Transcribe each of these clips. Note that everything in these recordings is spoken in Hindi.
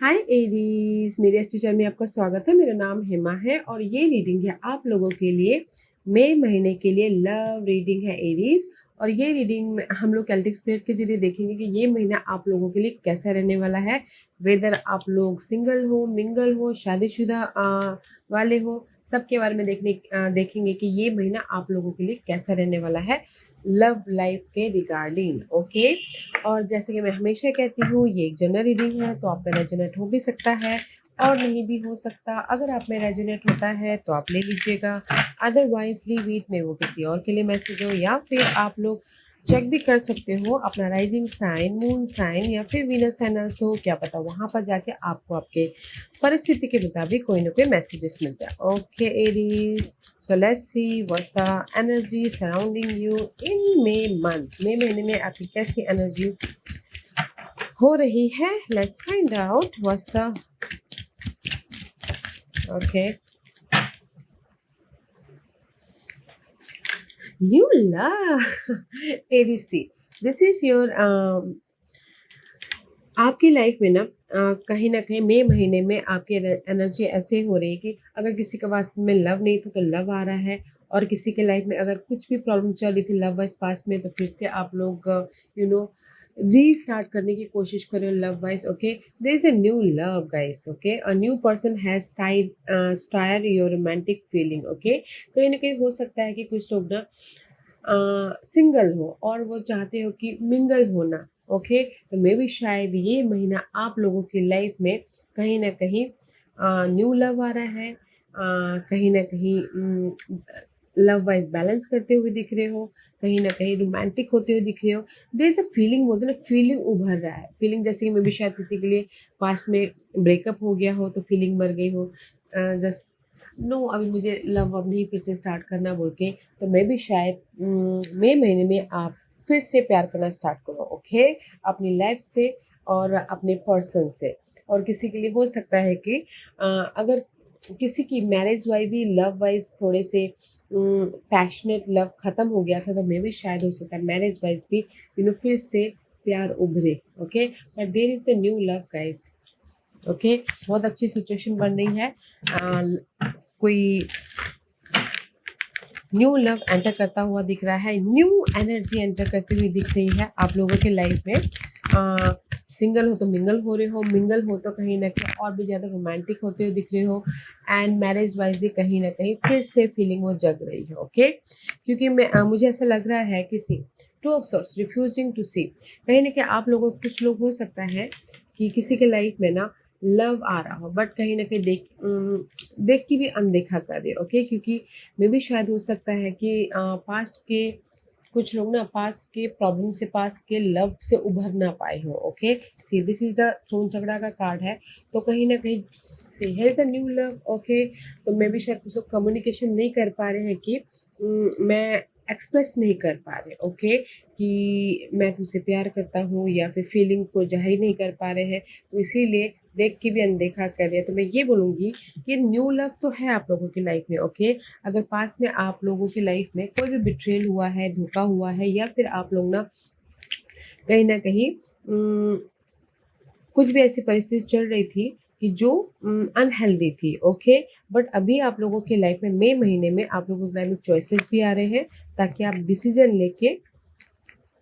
हाय एरीज, मेरे इस टीचर में आपका स्वागत है। मेरा नाम हेमा है और ये रीडिंग है आप लोगों के लिए मई महीने के लिए लव रीडिंग है एरीज। और ये रीडिंग में हम लोग कैल्टिक स्पिरिट के जरिए देखेंगे कि ये महीना आप लोगों के लिए कैसा रहने वाला है। वेदर आप लोग सिंगल हो, मिंगल हो, शादीशुदा वाले हो, सबके बारे में देखेंगे कि ये महीना आप लोगों के लिए कैसा रहने वाला है लव लाइफ के रिगार्डिंग। ओके, और जैसे कि मैं हमेशा कहती हूँ, ये एक जनरल रीडिंग है, तो आप में रेजोनेट हो भी सकता है और नहीं भी हो सकता। अगर आप में रेजोनेट होता है तो आप ले लीजिएगा, अदरवाइज लीव इट, में वो किसी और के लिए मैसेज हो। या फिर आप लोग चेक भी कर सकते हो अपना राइजिंग साइन, मून साइन या फिर वीनस साइन हो, क्या पता वहाँ पर जाके आपको आपके परिस्थिति के मुताबिक कोई ना कोई मैसेजेस मिल जाए। Okay Aries, so let's see what's the energy surrounding you in May month। मई महीने में आपकी कैसी एनर्जी हो रही है। Let's find out what's the okay new love Aries, see, this is your आपकी लाइफ में ना कहीं ना कहीं मई महीने में आपकी एनर्जी ऐसे हो रही है कि अगर किसी के पास में लव नहीं था तो लव आ रहा है, और किसी के लाइफ में अगर कुछ भी प्रॉब्लम चल रही थी लव वाइज पास्ट में, तो फिर से आप लोग रीस्टार्ट करने की कोशिश कर रहे हो love wise. Okay, there is a new love guys. Okay, a new person has stir your romantic feeling. Okay, कहीं ना कहीं हो सकता है कि कुछ लोग ना सिंगल हो और वो चाहते हो कि मिंगल होना। ओके, तो मे भी शायद ये महीना आप लोगों की लाइफ में कहीं ना कहीं न्यू लव आ रहा है, कहीं ना कहीं लव वाइज बैलेंस करते हुए दिख रहे हो, कहीं ना कहीं रोमांटिक होते हुए दिख रहे हो। देयर इज द फीलिंग, बोलते ना फीलिंग उभर रहा है। फीलिंग जैसे कि मे भी शायद किसी के लिए पास्ट में ब्रेकअप हो गया हो तो फीलिंग मर गई हो, जस्ट नो अभी मुझे लव अब नहीं फिर से स्टार्ट करना बोल के, तो मैं भी शायद मई महीने में आप फिर से प्यार करना स्टार्ट करो। ओके, अपनी लाइफ से और अपने पर्सन से। और किसी के लिए हो सकता है कि अगर किसी की मैरिज वाइज भी लव वाइज थोड़े से पैशनेट लव खत्म हो गया था, तो मैं भी शायद हो सकता है मैरिज वाइज भी फिर से प्यार उभरे। Okay, but there is the new love guys. Okay, बहुत अच्छी सिचुएशन बन रही है। कोई न्यू लव एंटर करता हुआ दिख रहा है, न्यू एनर्जी एंटर करती हुई दिख रही है आप लोगों के लाइफ में। सिंगल हो तो मिंगल हो रहे हो, मिंगल हो तो कहीं ना कहीं और भी ज़्यादा रोमांटिक होते हुए दिख रहे हो, एंड मैरिज वाइज भी कहीं ना कहीं फिर से फीलिंग वो जग रही है। ओके, क्योंकि मुझे ऐसा लग रहा है कि see two of swords refusing to see, कहीं ना कहीं आप लोगों कुछ लोग हो सकता है कि किसी के लाइफ में ना लव आ रहा हो, बट कहीं ना कहीं देख के भी अनदेखा कर रहे हो। ओके, क्योंकि मे भी शायद हो सकता है कि पास्ट के कुछ लोग ना पास्ट के प्रॉब्लम से, पास्ट के लव से उभर ना पाए हो। Okay, see this is the throne chakra का कार्ड है, तो कहीं ना कहीं see here is the new love. Okay, तो मे भी शायद कुछ लोग कम्युनिकेशन नहीं कर पा रहे हैं कि मैं एक्सप्रेस नहीं कर पा रहे। ओके, कि मैं तुमसे प्यार करता हूँ या फिर फीलिंग को जाहिर नहीं कर पा रहे हैं, तो इसीलिए देख के भी अनदेखा कर रहे हैं। तो मैं ये बोलूँगी कि न्यू लव तो है आप लोगों की लाइफ में। ओके, अगर पास्ट में आप लोगों की लाइफ में कोई भी बिट्रेल हुआ है, धोखा हुआ है, या फिर आप लोग ना कहीं कुछ भी ऐसी परिस्थिति चल रही थी कि जो अनहेल्दी थी। ओके, बट अभी आप लोगों की लाइफ में मई महीने में आप लोगों की लाइफ में चॉइसेस भी आ रहे हैं, ताकि आप डिसीजन लेके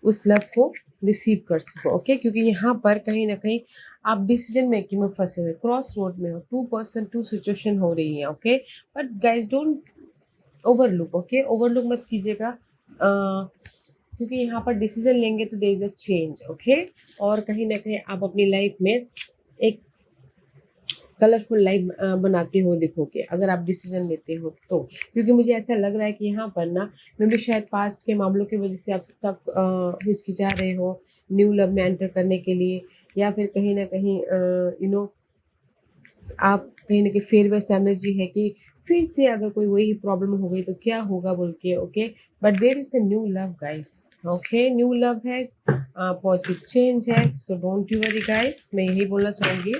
उस लव को रिसीव कर सको। ओके, क्योंकि यहाँ पर कहीं ना कहीं आप डिसीजन मेकिंग में फंसे हुए, क्रॉस रोड में हो, टू पर्सन टू सिचुएशन हो रही है। Okay, but guys don't overlook. Okay, overlook मत कीजिएगा, क्योंकि यहाँ पर डिसीजन लेंगे तो there is a change. Okay, और कहीं ना कहीं आप अपनी लाइफ में एक कलरफुल लाइफ बनाते हो दिखोगे अगर आप डिसीजन लेते हो तो। क्योंकि मुझे ऐसा लग रहा है कि यहाँ पर ना मे भी शायद पास्ट के मामलों की वजह से आप स्टक हिचकिचा रहे हो न्यू लव में एंटर करने के लिए, या फिर कहीं ना कहीं आप कहीं ना कहीं फेयर बेस्ट एनर्जी है कि फिर से अगर कोई वही प्रॉब्लम हो गई तो क्या होगा बोल के। Okay, but there is the new love guys. Okay, new love है, पॉजिटिव चेंज है, so don't you worry guys. मैं यही बोलना चाहूँगी,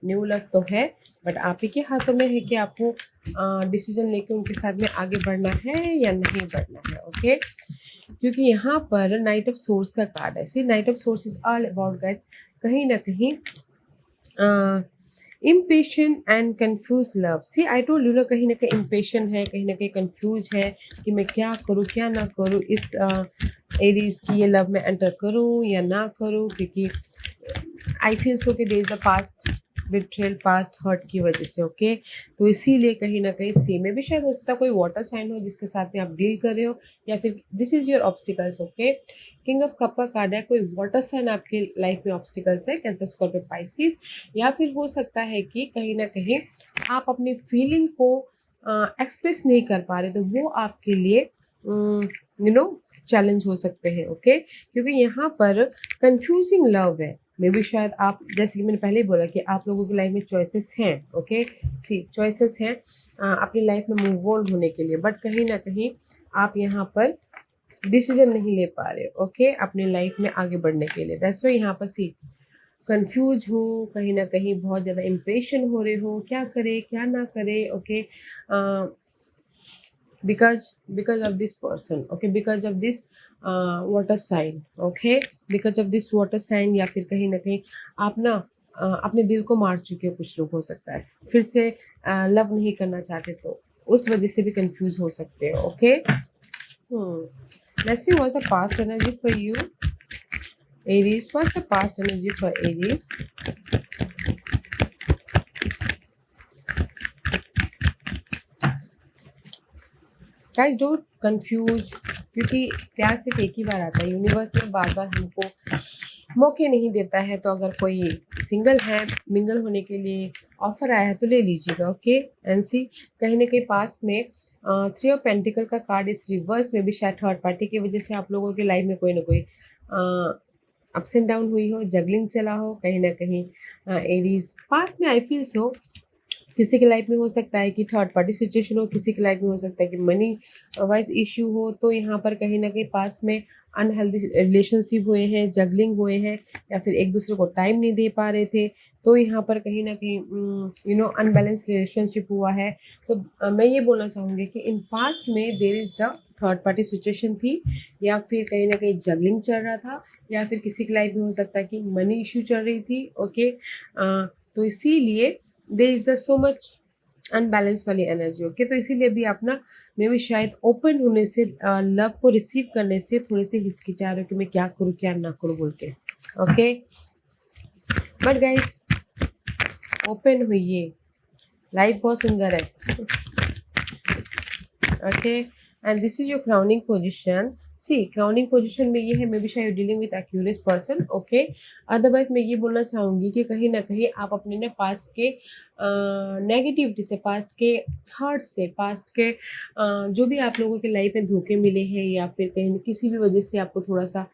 न्यू लव तो है, बट आप ही के हाथों में है कि आपको डिसीजन लेके उनके साथ में आगे बढ़ना है या नहीं बढ़ना है। ओके, क्योंकि यहाँ पर नाइट ऑफ सोर्स का कार्ड है। See knight of swords is all about guys, कहीं ना कहीं impatient and confuse love. See I told you ना, कहीं ना कहीं इम्पेशेंट है, कहीं ना कहीं कंफ्यूज है कि मैं क्या करूँ क्या ना करूँ, इस एरीज की ये लव में एंटर करूँ या ना करूँ, क्योंकि आई फील सो कि there is the past betrayal, past hurt की वजह से। ओके तो इसीलिए कहीं ना कहीं सी में भी शायद हो सकता है कोई वाटर साइन हो जिसके साथ में आप डील कर रहे हो, या फिर this is your obstacles. Okay king of cup का कार्ड है, कोई वाटर साइन आपकी लाइफ में ऑब्स्टिकल्स है, कैंसर, स्कॉर्पियो, पाइसिस। या फिर हो सकता है कि कहीं ना कहीं आप अपनी फीलिंग को एक्सप्रेस नहीं कर पा रहे, तो वो आपके लिए यू नो चैलेंज हो सकते हैं। ओके क्योंकि यहाँ पर कंफ्यूजिंग लव है। मे बी शायद आप, जैसे कि मैंने पहले ही बोला कि आप लोगों की लाइफ में चॉइसेस हैं। ओके सी चॉइसेस हैं अपनी लाइफ में मूव ऑन होने के लिए, बट कहीं ना कहीं आप यहाँ पर डिसीजन नहीं ले पा रहे। ओके अपनी लाइफ में आगे बढ़ने के लिए, दैट्स व्हाई यहाँ पर सी कंफ्यूज हो, कहीं ना कहीं बहुत ज़्यादा इम्पेशेंट हो रहे हो, क्या करे क्या ना करे। Okay because of this person, okay, because of this water sign, okay, because of this water sign। या फिर कहीं ना कहीं आप ना अपने दिल को मार चुके हो, कुछ लोग हो सकता है फिर से लव नहीं करना चाहते, तो उस वजह से भी कंफ्यूज हो सकते हो। Okay let's see what's the past energy for you, Aries। what's the past energy for Aries? Guys don't confuse, क्योंकि प्यार सिर्फ एक ही बार आता है, यूनिवर्स में बार बार हमको मौके नहीं देता है। तो अगर कोई सिंगल है, मिंगल होने के लिए ऑफर आया है तो ले लीजिएगा। ओके एंड सी कहीं ना कहीं पास्ट में थ्री ऑफ पेंटिकल का कार्ड इस रिवर्स में भी शायद थर्ड पार्टी की वजह से आप लोगों की लाइफ में कोई ना कोई अप्स एंड डाउन हुई हो, जगलिंग चला हो कहीं ना कहीं। एरीज पास्ट में आई फील सो किसी की लाइफ में हो सकता है कि थर्ड पार्टी सिचुएशन हो, किसी की लाइफ में हो सकता है कि मनी वाइज इश्यू हो। तो यहाँ पर कहीं ना कहीं पास्ट में अनहेल्दी रिलेशनशिप हुए हैं, जगलिंग हुए हैं, या फिर एक दूसरे को टाइम नहीं दे पा रहे थे। तो यहाँ पर कहीं ना कहीं अनबैलेंस रिलेशनशिप हुआ है। तो मैं ये बोलना चाहूँगी कि इन पास्ट में there is the third party situation थी, या फिर कहीं ना कहीं जगलिंग चल रहा था, या फिर किसी की लाइफ में हो सकता है कि मनी इशू चल रही थी। ओके तो इसीलिए there is the so much unbalance वाली एनर्जी। ओके तो इसीलिए भी आप ना मे भी शायद ओपन होने से, लव को रिसीव करने से थोड़े से हिचकिचा रहे हो कि मैं क्या करूँ क्या ना करूँ बोल के। ओके बट गाइस ओपन हुई, लाइफ बहुत सुंदर है। Okay and this is your crowning position. See crowning position में ये है, मे बी शायद dealing with a curious person. Okay otherwise मैं ये बोलना चाहूँगी कि कहीं ना कहीं आप अपने ना पास्ट के नेगेटिविटी से, पास्ट के हर्ट से, पास्ट के जो भी आप लोगों के लाइफ में धोखे मिले हैं, या फिर कहीं किसी भी वजह से आपको थोड़ा सा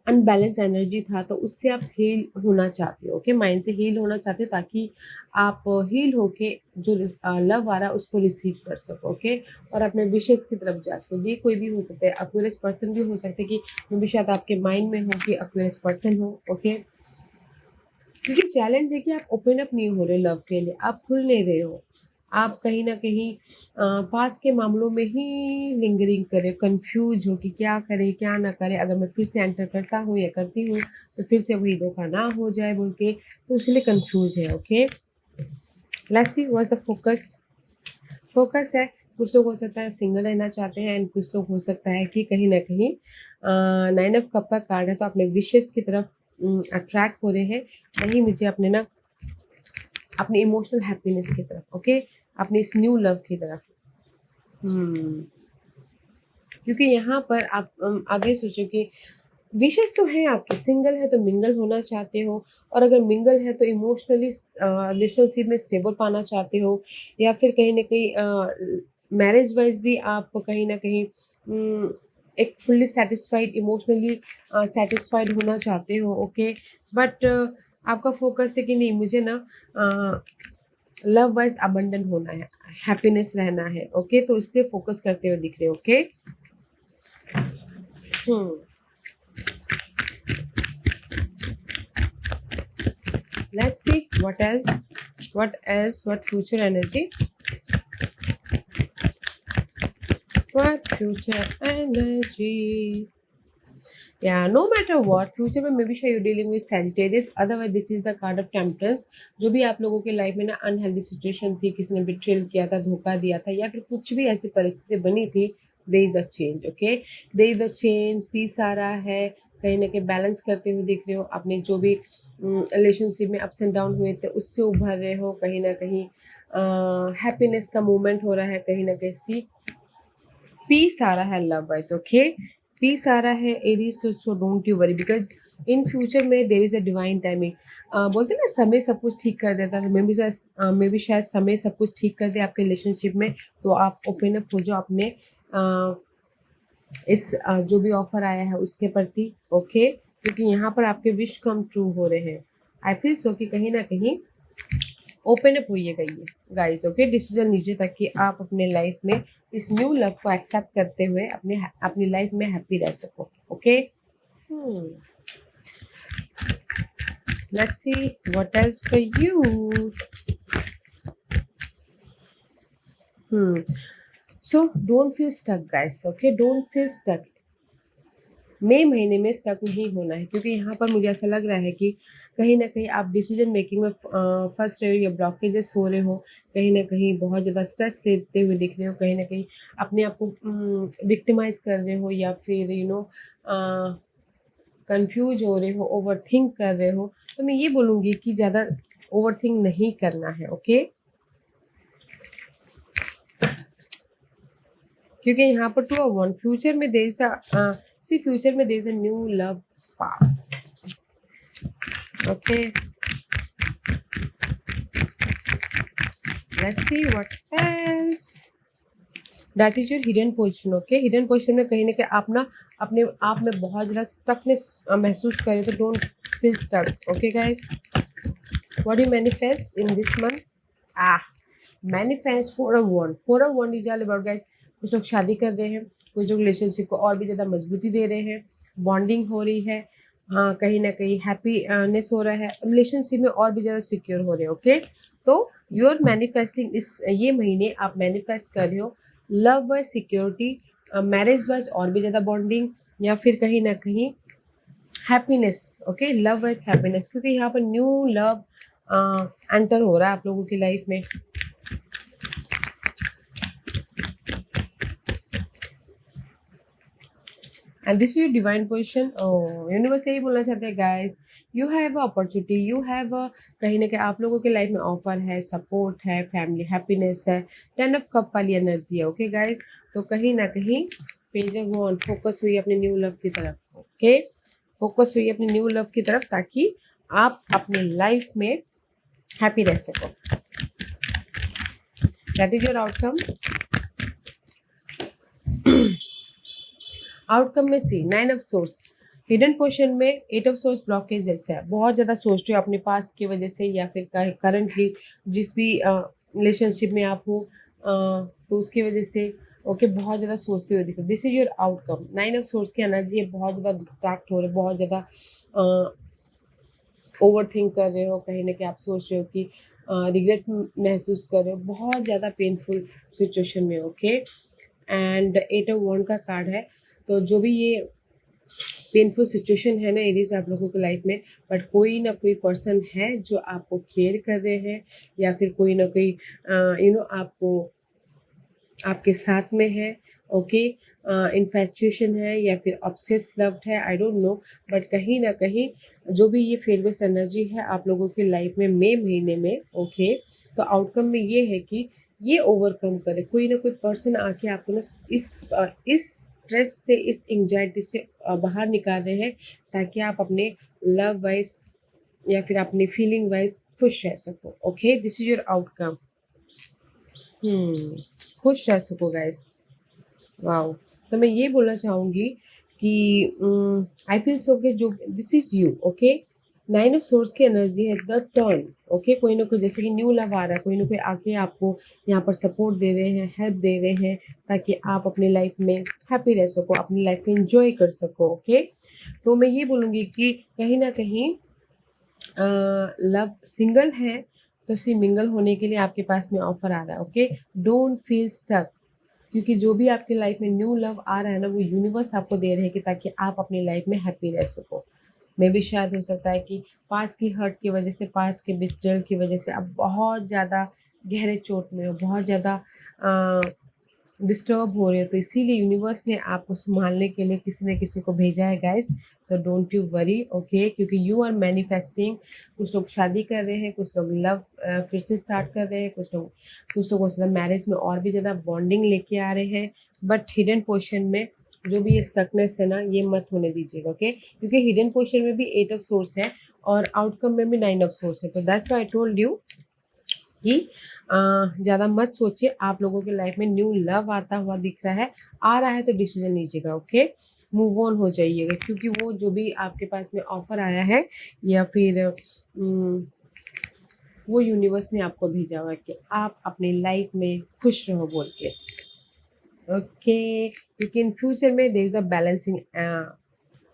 अनबैलेंस एनर्जी था, तो उससे आप हील होना चाहते हो। ओके माइंड से हील होना चाहते हो ताकि आप हील होके जो लव आ रहा है उसको रिसीव कर सको। ओके और अपने विशेष की तरफ जा सको। ये कोई भी हो सकता है, एक्वेरियस पर्सन भी हो सकता है कि मे भी शायद आपके माइंड में हो कि एक्वेरियस पर्सन हो। ओके क्योंकि चैलेंज है कि आप ओपन अप नहीं हो रहे लव के लिए, आप खुल नहीं रहे हो, आप कहीं ना कहीं पास के मामलों में ही लिंगरिंग करे, कंफ्यूज हो कि क्या करे क्या ना करे, अगर मैं फिर से एंटर करता हूँ या करती हूँ तो फिर से वही धोखा ना हो जाए बोल के, तो इसलिए कंफ्यूज है। Okay let's see what the focus है। कुछ लोग हो सकता है सिंगल रहना चाहते हैं, एंड कुछ लोग हो सकता है कि कहीं ना कहीं 9 ऑफ कप का कार्ड है, तो अपने विशेष की तरफ अट्रैक्ट हो रहे हैं, नहीं मुझे अपने ना अपनी इमोशनल हैप्पीनेस की तरफ। ओके अपनी इस न्यू लव की तरफ। क्योंकि यहाँ पर आप आगे सोचो कि विशेष तो है आपके, सिंगल है तो मिंगल होना चाहते हो, और अगर मिंगल है तो इमोशनली रिलेशनशिप में स्टेबल पाना चाहते हो, या फिर कहीं ना कहीं मैरिज वाइज भी आप कहीं ना कहीं एक फुल्ली सेटिस्फाइड, इमोशनली सेटिस्फाइड होना चाहते हो। ओके बट आपका फोकस है कि नहीं मुझे ना लव वाइज अबंडन होना है, हैप्पीनेस रहना है। ओके तो इसलिए फोकस करते हुए दिख रहे हो। Okay let's see what else, what future energy, what future energy। या नो मैटर व्हाट फ्यूचर में मे बी शायद you dealing with Sagittarius, otherwise this is the card of temperance. जो भी आप लोगों के लाइफ में ना अनहेल्दी सिचुएशन थी, किसी ने बिट्रेल किया था, धोखा दिया था, या फिर कुछ भी ऐसी परिस्थिति बनी थी, there is the change. Okay, there is the change, peace आ रहा है, कहीं ना कहीं बैलेंस करते हुए दिख रहे हो। आपने जो भी रिलेशनशिप में अप्स एंड डाउन हुए थे उससे उभर रहे हो, कहीं ना कहीं हैप्पीनेस का मूवमेंट हो रहा है, कहीं ना कहीं सी पीस आ रहा है लव वाइज। ओके, पीस आ रहा है Aries, so don't you worry, because in future में there is a divine timing. बोलते हैं ना समय सब कुछ ठीक कर देता है, मे बी शायद समय सब कुछ ठीक कर दे आपके रिलेशनशिप में। तो आप ओपन अप हो जाओ अपने इस जो भी ऑफर आया है उसके प्रति। ओके, क्योंकि यहाँ पर आपके विश कम ट्रू हो रहे हैं। आई फील सो कि कहीं ना कहीं ओपन अप होइएगा ये गाइस। ओके, डिसीजन लीजिए ताकि आप अपने लाइफ में इस न्यू लव को एक्सेप्ट करते हुए अपनी लाइफ में हैप्पी रह सको। Okay, let's see what else for you. So don't feel stuck guys. Okay, don't feel stuck. मई महीने में स्टक नहीं होना है, क्योंकि यहाँ पर मुझे ऐसा लग रहा है कि कहीं ना कहीं आप डिसीजन मेकिंग में फंस रहे हो या ब्लॉकेजेस हो रहे हो, कहीं ना कहीं बहुत ज़्यादा स्ट्रेस लेते हुए दिख रहे हो, कहीं ना कहीं अपने आप को विक्टिमाइज कर रहे हो, या फिर कंफ्यूज हो रहे हो, ओवर थिंक कर रहे हो। तो मैं ये बोलूँगी कि ज़्यादा ओवर थिंक नहीं करना है। ओके, क्योंकि यहाँ पर 2 और 1 फ्यूचर में देर सी फ्यूचर में there is a new love spark. Okay, let's see what else. That is your hidden position. Okay, hidden position में कहीं ना कहीं आप ना अपने आप में बहुत ज़्यादा स्टकनेस महसूस करें, तो don't feel stuck. Okay guys, what you manifest in this month? Manifest 4 of 1 is all about guys. कुछ लोग शादी कर रहे हैं, कुछ लोग रिलेशनशिप को और भी ज़्यादा मजबूती दे रहे हैं, बॉन्डिंग हो रही है, हाँ कहीं ना कहीं हैप्पीनेस हो रहा है, रिलेशनशिप में और भी ज़्यादा सिक्योर हो रहे हैं। ओके, तो यू आर मैनिफेस्टिंग, इस ये महीने आप मैनिफेस्ट कर रहे हो love wise security, marriage wise और भी ज़्यादा बॉन्डिंग, या फिर कहीं ना कहीं happiness. Okay, love wise happiness, क्योंकि यहाँ पर न्यू लव एंटर हो रहा है आप लोगों की लाइफ में। And this your divine position. Universe यही बोलना चाहते हैं guys, you have a opportunity, you have कहीं ना कहीं आप लोगों के लाइफ में ऑफर है, सपोर्ट है, फैमिली हैप्पीनेस है, 10 ऑफ कप वाली एनर्जी है। ओके गाइस, तो कहीं ना कहीं पेज ऑफ वन फोकस हुई अपने न्यू लव की तरफ। ओके, फोकस हुई अपने न्यू लव की तरफ, ताकि आप अपने लाइफ में हैप्पी रह सको। That is your outcome. Outcome में सी 9 ऑफ सोर्स, हिडन पोर्शन में 8 ऑफ सोर्स ब्लॉकेज जैसे है, बहुत ज़्यादा सोच रहे हो अपने पास की वजह से, या फिर करंटली जिस भी रिलेशनशिप में आप हो तो उसकी वजह से। ओके, बहुत ज़्यादा सोचते हुए दिखो, this is your outcome. 9 of source की एनर्जी है, बहुत ज़्यादा डिस्ट्रैक्ट हो रहे हो, बहुत ज़्यादा ओवर थिंक कर रहे हो, कहीं ना कहीं आप सोच रहे हो कि रिग्रेट महसूस कर रहे हो, बहुत ज़्यादा पेनफुल सिचुएशन में। ओके, एंड 8 ऑफ वन का कार्ड है। तो जो भी ये पेनफुल सिचुएशन है ना एरीज आप लोगों की लाइफ में, बट कोई ना कोई पर्सन है जो आपको केयर कर रहे हैं, या फिर कोई ना कोई आपको आपके साथ में है। ओके, इन्फैचुएशन है या फिर ऑब्सेस लव्ड है, आई डोंट नो, बट कहीं ना कहीं जो भी ये फेयर बेस्ड एनर्जी है आप लोगों की लाइफ में मई महीने में। ओके, तो आउटकम में ये है कि ये ओवरकम करे, कोई ना कोई पर्सन आके आपको ना इस स्ट्रेस से, इस एंजाइटी से बाहर निकाल रहे हैं, ताकि आप अपने लव वाइज या फिर अपनी फीलिंग वाइज खुश रह सको। Okay, this is your outcome. खुश रह सको गाइस। वाओ, तो मैं ये बोलना चाहूँगी कि आई फील सो के जो this is you. Okay, 9 of source की एनर्जी है द टर्न। ओके, कोई ना कोई जैसे कि न्यू लव आ रहा है, कोई ना कोई आके आपको यहाँ पर सपोर्ट दे रहे हैं, हेल्प दे रहे हैं, ताकि आप अपनी लाइफ में हैप्पी रह सको, अपनी लाइफ में इंजॉय कर सको। ओके, तो मैं ये बोलूँगी कि कहीं ना कहीं लव सिंगल है तो सी मिंगल होने के लिए आपके पास में ऑफर आ रहा है। Okay, don't feel stuck. क्योंकि जो भी आपकी लाइफ में न्यू लव आ रहा है ना, वो यूनिवर्स आपको दे रहे हैं कि ताकि आप अपनी लाइफ में हैप्पी रह सको। मे भी शायद हो सकता है कि पास की हर्ट की वजह से, पास के बिट्रेयल की वजह से आप बहुत ज़्यादा गहरे चोट में हो, बहुत ज़्यादा डिस्टर्ब हो रहे हो, तो इसीलिए यूनिवर्स ने आपको संभालने के लिए किसी न किसी को भेजा है guys. So don't you worry, okay, क्योंकि यू आर मैनिफेस्टिंग। कुछ लोग शादी कर रहे हैं, कुछ लोग लव फिर से स्टार्ट कर रहे हैं, कुछ लोग हो सकता है मैरिज में और भी ज़्यादा बॉन्डिंग लेके आ रहे हैं। बट हिडन पोर्शन में जो भी ये स्टकनेस है ना, ये मत होने दीजिएगा, ओके, क्योंकि हिडन पोर्शन में भी 8 ऑफ सोर्स है और आउटकम में भी 9 ऑफ सोर्स है। तो that's why I told you कि ज़्यादा मत सोचिए। आप लोगों की लाइफ में न्यू लव आता हुआ दिख रहा है, आ रहा है तो डिसीजन लीजिएगा, ओके, मूव ऑन हो जाइएगा, क्योंकि वो जो भी आपके पास में ऑफर आया है या फिर वो यूनिवर्स ने आपको भेजा हुआ है कि आप अपनी लाइफ में खुश रहो बोल के, ओके, क्योंकि इन फ्यूचर में there is the balancing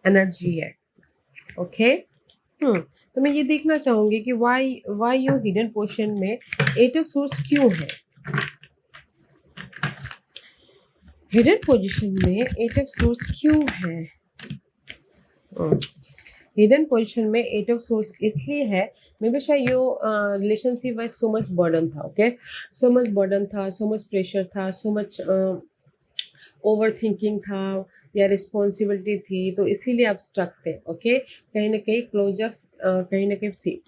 energy है, ओके। तो मैं ये देखना चाहूंगी कि वाई योर हिडन पोर्शन में 8 ऑफ सोर्स क्यों है। हिडन पोजीशन में 8 ऑफ सोर्स क्यों है? हिडन पोजीशन में 8 ऑफ सोर्स इसलिए है, मे बी शायद यो रिलेशनशिप में सो मच बर्डन था, ओके, सो मच बर्डन था, सो मच प्रेशर था, सो मच ओवर थिंकिंग था या रिस्पॉन्सिबिलिटी थी, तो इसीलिए आप स्ट्रक थे, ओके। कहीं ना कहीं क्लोजअप, कहीं ना कहीं सी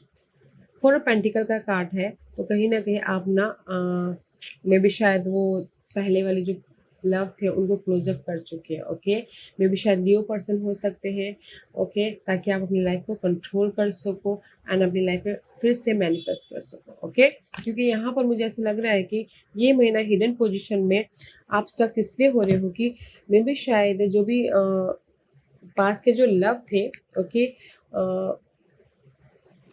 4 ऑफ पेंटिकल का कार्ड है, तो कहीं ना कहीं आप ना मे बी शायद वो पहले वाली जो लव थे उनको क्लोजअप कर चुके हैं, ओके। मे बी शायद लियो पर्सन हो सकते हैं, ओके, ताकि आप अपनी लाइफ को कंट्रोल कर सको एंड अपनी लाइफ में फिर से मैनिफेस्ट कर सको, ओके। क्योंकि यहाँ पर मुझे ऐसा लग रहा है कि ये महीना हिडन पोजीशन में आप स्टक इसलिए हो रहे हो कि मे बी शायद जो भी पास के जो लव थे, ओके,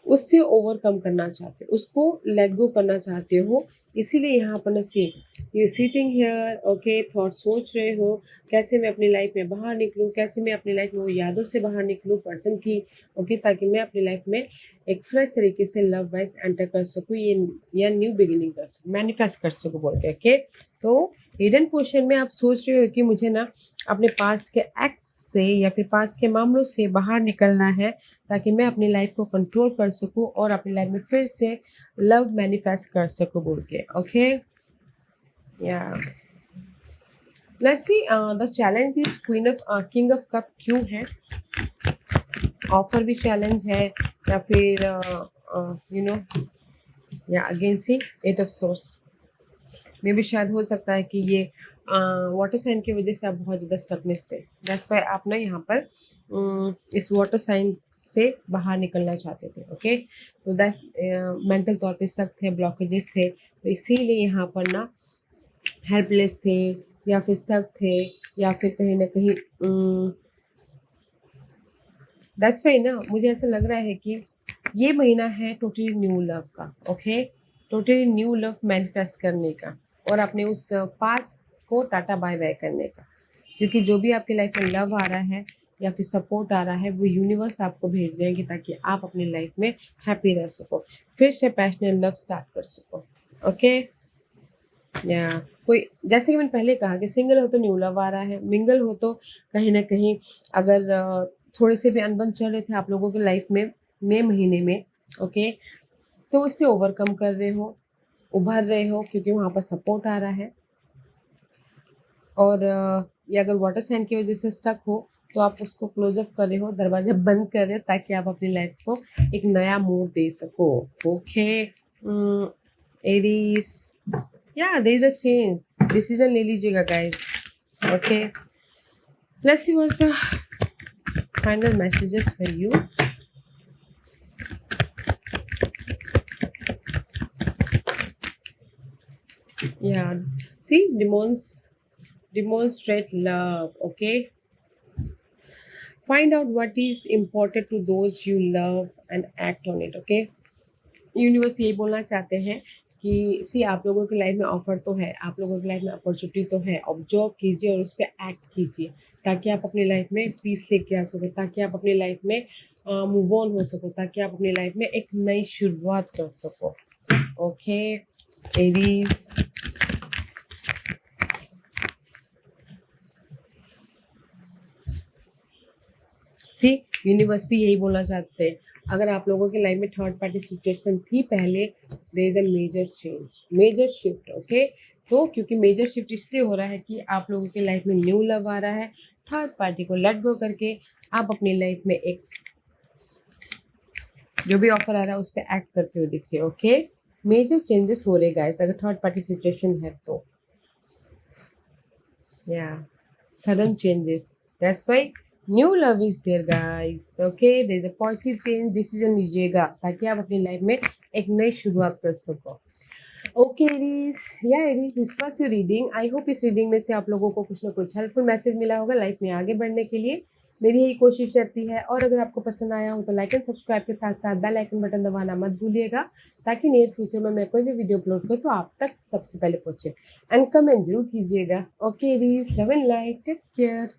उससे ओवरकम करना चाहते हो, उसको लेट गो करना चाहते हो, इसीलिए यहाँ पर ना you sitting here, okay, thought सोच रहे हो कैसे मैं अपनी लाइफ में बाहर निकलूँ, कैसे मैं अपनी लाइफ में वो यादों से बाहर निकलूँ पर्सन की, ओके, ताकि मैं अपनी लाइफ में एक फ्रेश तरीके से लव वाइज एंटर कर सकूँ, ये या न्यू बिगिनिंग कर सकूँ, मैनिफेस्ट कर सकूँ बोल के, ओके। तो हिडन पोर्शन में आप सोच रहे हो कि मुझे ना अपने पास्ट के एक्ट से या फिर पास्ट के मामलों से बाहर निकलना है, ताकि मैं अपनी लाइफ को कंट्रोल कर सकूं और अपनी लाइफ में फिर से लव मैनिफेस्ट कर सकूं बोल के, ओके। या let's see the challenge is queen of king of cup क्यों है? ऑफर भी चैलेंज है या फिर यू नो या अगेन सी 8 ऑफ सोर्स। मे भी शायद हो सकता है कि ये वाटर साइन की वजह से आप बहुत ज़्यादा स्टकनेस थे, दैट्स वाई आप ना यहाँ पर इस वाटर साइन से बाहर निकलना चाहते थे, ओके। तो दैट्स मेंटल तौर पे स्टक थे, ब्लॉकेजेस थे, तो इसीलिए यहाँ पर ना हेल्पलेस थे या फिर स्टक थे या फिर कहीं ना कहीं दैट्स वाई ना मुझे ऐसा लग रहा है कि ये महीना है टोटली न्यू लव का, okay, totally new love manifest करने का और अपने उस पास को टाटा बाय बाय करने का, क्योंकि जो भी आपकी लाइफ में लव आ रहा है या फिर सपोर्ट आ रहा है वो यूनिवर्स आपको भेज देंगे ताकि आप अपनी लाइफ में हैप्पी रह सको, फिर से पैशनेट लव स्टार्ट कर सको, ओके। या कोई जैसे कि मैंने पहले कहा कि सिंगल हो तो न्यू लव आ रहा है, मिंगल हो तो कहीं ना कहीं अगर थोड़े से भी अनबन चल रहे थे आप लोगों की लाइफ में मई महीने में, ओके, तो इससे ओवरकम कर रहे हो, उभर रहे हो, क्योंकि वहाँ पर सपोर्ट आ रहा है। और ये अगर वाटर साइन की वजह से स्टक हो तो आप उसको क्लोज अप कर रहे हो, दरवाजा बंद कर रहे हो, ताकि आप अपनी लाइफ को एक नया मोड़ दे सको, ओके। एरीज, या there is a change, decision ले लीजिएगा guys, okay. Let's see what's the final messages for you. Yeah, see, demonstrate love, okay. Find out what is important to those you love and act on it, okay. Universe यही बोलना चाहते हैं कि सी आप लोगों की लाइफ में ऑफर तो है, आप लोगों की लाइफ में अपॉर्चुनिटी तो है, ऑब्जर्व कीजिए और उस पर एक्ट कीजिए ताकि आप अपनी लाइफ में पीस लेके आ सको, ताकि आप अपनी लाइफ में मूव ऑन हो सको, ताकि आप अपनी लाइफ में एक नई शुरुआत कर सको, ओके। एरीज, सी यूनिवर्स भी यही बोलना चाहते हैं। अगर आप लोगों की लाइफ में थर्ड पार्टी सिचुएशन थी पहले, there is a major change, major shift. Okay, तो क्योंकि मेजर शिफ्ट इसलिए हो रहा है कि आप लोगों की लाइफ में न्यू लव आ रहा है। थर्ड पार्टी को लेट गो करके आप अपनी लाइफ में एक जो भी ऑफर आ रहा है उस पर एक्ट करते हुए दिख रहे हो। ओके, मेजर चेंजेस हो रहे गाइस अगर थर्ड पार्टी सिचुएशन है तो। या sudden changes, that's why new love is there guys. Okay, there is a positive change, decision लीजिएगा ताकि आप अपनी लाइफ में एक नई शुरुआत कर सको। ओके एरीज, या Aries, this was your reading. I hope इस रीडिंग में से आप लोगों को कुछ ना कुछ हेल्पफुल मैसेज मिला होगा लाइफ में आगे बढ़ने के लिए। मेरी यही कोशिश रहती है। और अगर आपको पसंद आया हो तो लाइक एंड सब्सक्राइब के साथ साथ बेल आइकन बटन दबाना मत भूलिएगा ताकि नियर फ्यूचर में मैं कोई भी वीडियो अपलोड करूँ तो आप तक सबसे पहले पहुंचे। एंड कमेंट जरूर कीजिएगा। Okay Aries, love and light, take care.